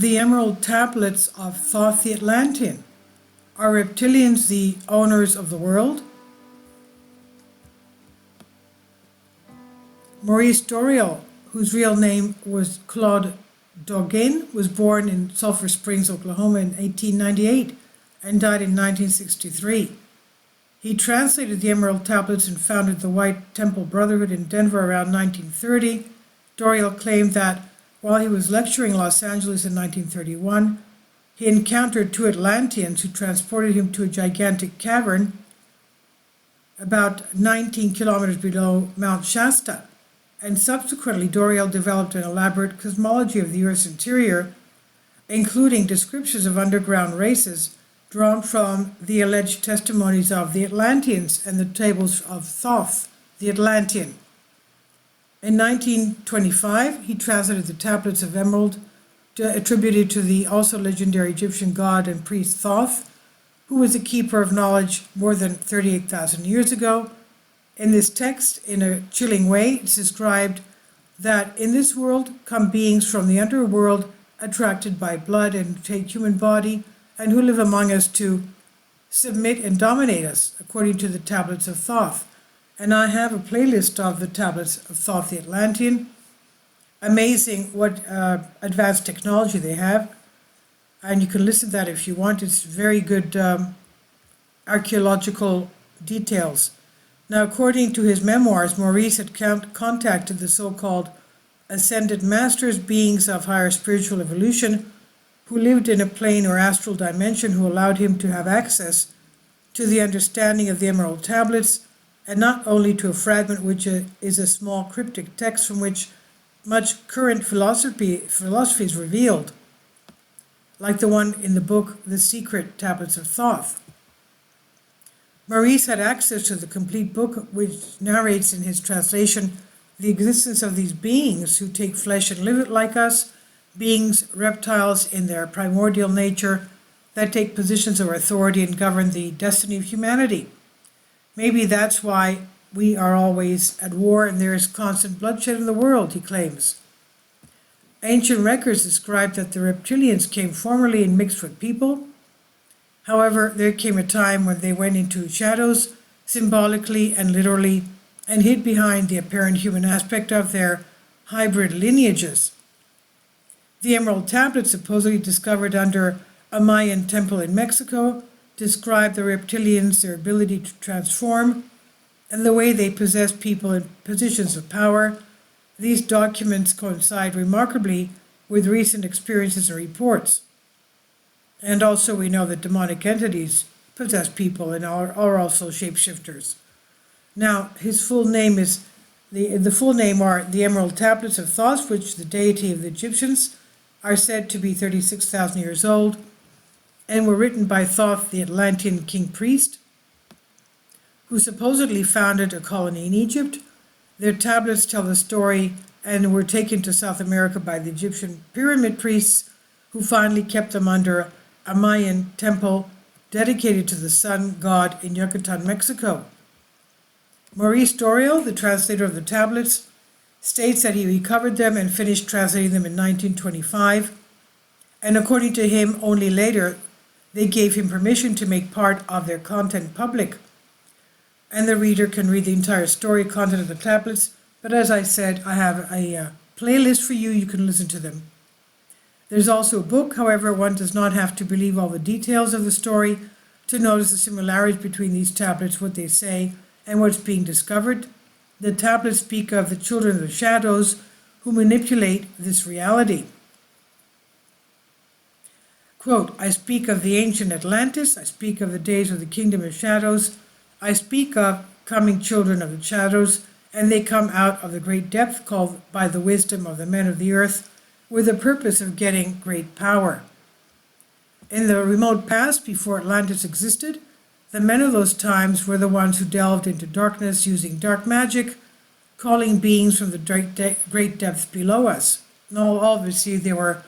the emerald tablets of Thoth the Atlantean. Are reptilians the owners of the world? Maurice Doreal, whose real name was Claude Doggin, was born in Sulphur Springs, Oklahoma in 1898 and died in 1963. He translated the Emerald Tablets and founded the White Temple Brotherhood in Denver around 1930. Doreal claimed that while he was lecturing in Los Angeles in 1931, he encountered two Atlanteans who transported him to a gigantic cavern about 19 kilometers below Mount Shasta. And subsequently, Doreal developed an elaborate cosmology of the Earth's interior, including descriptions of underground races drawn from the alleged testimonies of the Atlanteans and the tables of Thoth the Atlantean. In 1925, he translated the Tablets of Emerald, attributed to the also legendary Egyptian god and priest Thoth, who was a keeper of knowledge more than 38,000 years ago. In this text, in a chilling way, it's described that in this world come beings from the underworld attracted by blood and take human body, and who live among us to submit and dominate us, according to the Tablets of Thoth. And I have a playlist of the Tablets of Thoth the Atlantean. Amazing what advanced technology they have. And you can listen to that if you want. It's very good archaeological details. Now, according to his memoirs, Maurice had contacted the so-called ascended masters, beings of higher spiritual evolution, who lived in a plane or astral dimension, who allowed him to have access to the understanding of the Emerald Tablets, and not only to a fragment which is a small cryptic text from which much current philosophy is revealed, like the one in the book The Secret Tablets of Thoth. Maurice had access to the complete book, which narrates in his translation the existence of these beings who take flesh and live it like us, beings, reptiles in their primordial nature, that take positions of authority and govern the destiny of humanity. Maybe that's why we are always at war and there is constant bloodshed in the world, he claims. Ancient records describe that the reptilians came formerly and mixed with people. However, there came a time when they went into shadows, symbolically and literally, and hid behind the apparent human aspect of their hybrid lineages. The Emerald Tablets, supposedly discovered under a Mayan temple in Mexico, describe the reptilians, their ability to transform, and the way they possess people in positions of power. These documents coincide remarkably with recent experiences and reports. And also we know that demonic entities possess people and are also shapeshifters. Now, his full name is, the full name are the Emerald Tablets of Thoth, which the deity of the Egyptians are said to be 36,000 years old, and were written by Thoth the Atlantean king priest, who supposedly founded a colony in Egypt. Their tablets tell the story and were taken to South America by the Egyptian pyramid priests, who finally kept them under a Mayan temple dedicated to the sun god in Yucatan, Mexico. Maurice Doreal, the translator of the tablets, states that he recovered them and finished translating them in 1925, and according to him, only later they gave him permission to make part of their content public. And the reader can read the entire story content of the tablets, but as I said, I have a playlist for you, you can listen to them. There's also a book, however, one does not have to believe all the details of the story to notice the similarities between these tablets, what they say, and what's being discovered. The tablets speak of the children of the shadows who manipulate this reality. Quote, I speak of the ancient Atlantis, I speak of the days of the kingdom of shadows, I speak of coming children of the shadows, and they come out of the great depth called by the wisdom of the men of the earth, with the purpose of getting great power. In the remote past, before Atlantis existed, the men of those times were the ones who delved into darkness using dark magic, calling beings from the great depths below us. No, obviously they were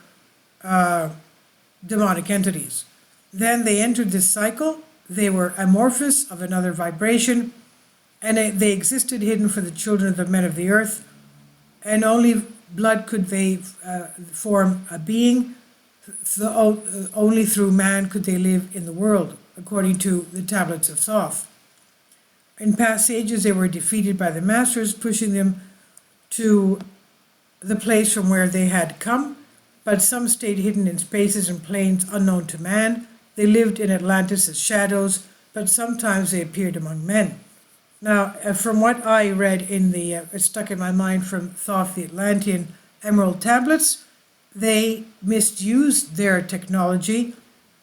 demonic entities. Then they entered this cycle. They were amorphous of another vibration, and they existed hidden for the children of the men of the earth, and only blood could they form a being Only through man could they live in the world, according to the tablets of Thoth. In past ages, they were defeated by the masters, pushing them to the place from where they had come, but some stayed hidden in spaces and planes unknown to man. They lived in Atlantis as shadows, but sometimes they appeared among men. Now, from what I read in the, it stuck in my mind from Thoth the Atlantean Emerald Tablets, they misused their technology,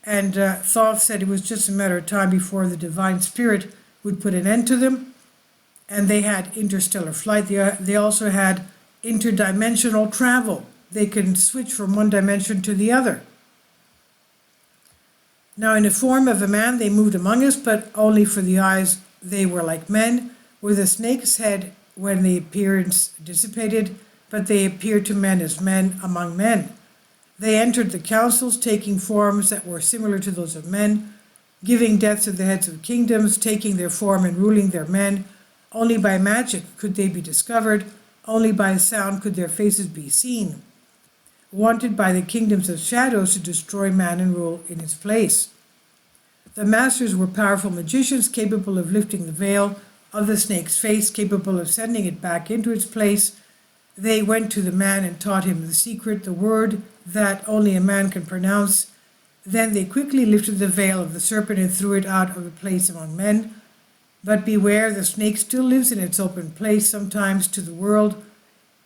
and Thoth said it was just a matter of time before the divine spirit would put an end to them, and they had interstellar flight. They also had interdimensional travel. They can switch from one dimension to the other. Now, in the form of a man, they moved among us, but only for the eyes. They were like men, with a snake's head when the appearance dissipated, but they appeared to men as men among men. They entered the councils, taking forms that were similar to those of men, giving death to the heads of kingdoms, taking their form and ruling their men. Only by magic could they be discovered, only by sound could their faces be seen. Wanted by the kingdoms of shadows to destroy man and rule in his place. The masters were powerful magicians capable of lifting the veil of the snake's face, capable of sending it back into its place. They went to the man and taught him the secret, the word that only a man can pronounce. Then they quickly lifted the veil of the serpent and threw it out of the place among men. But beware, the snake still lives in its open place, sometimes to the world,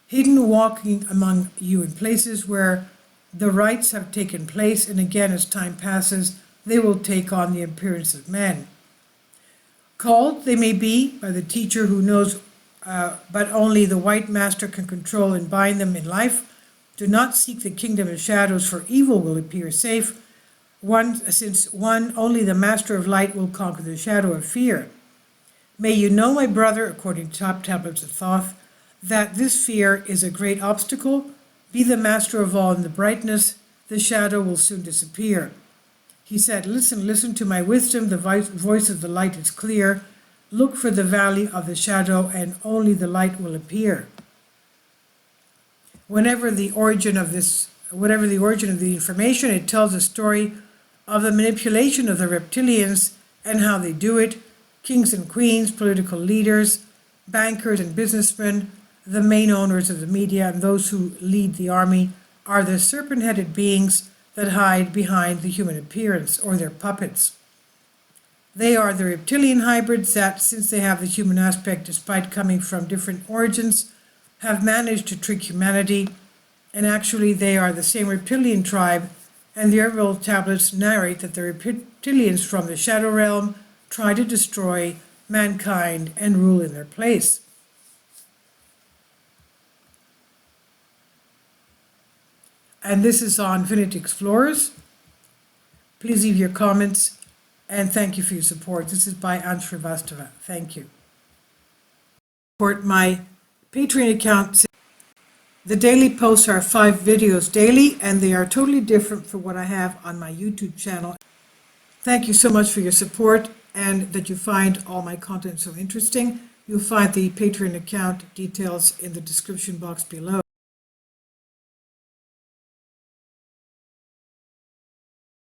hidden, walking among you in places where the rites have taken place, and again, as time passes, they will take on the appearance of men. Called, they may be, by the teacher who knows, but only the white master can control and bind them in life. Do not seek the kingdom of shadows, for evil will appear safe. Since only the master of light will conquer the shadow of fear. May you know, my brother, according to top tablets of Thoth, that this fear is a great obstacle. Be the master of all in the brightness, the shadow will soon disappear. He said, listen to my wisdom, the voice of the light is clear. Look for the valley of the shadow, and only the light will appear. Whatever the origin of the information, it tells a story of the manipulation of the reptilians and how they do it. Kings and queens, political leaders, bankers and businessmen, the main owners of the media, and those who lead the army are the serpent-headed beings that hide behind the human appearance, or their puppets. They are the reptilian hybrids that, since they have the human aspect despite coming from different origins, have managed to trick humanity, and actually they are the same reptilian tribe, and the Emerald Tablets narrate that the reptilians from the Shadow Realm try to destroy mankind and rule in their place. And this is on Infinite Explorers. Please leave your comments, and thank you for your support. This is by Anshri Vastava. Thank you. Support my Patreon account. The daily posts are 5 videos daily, and they are totally different from what I have on my YouTube channel. Thank you so much for your support, and that you find all my content so interesting. You'll find the Patreon account details in the description box below.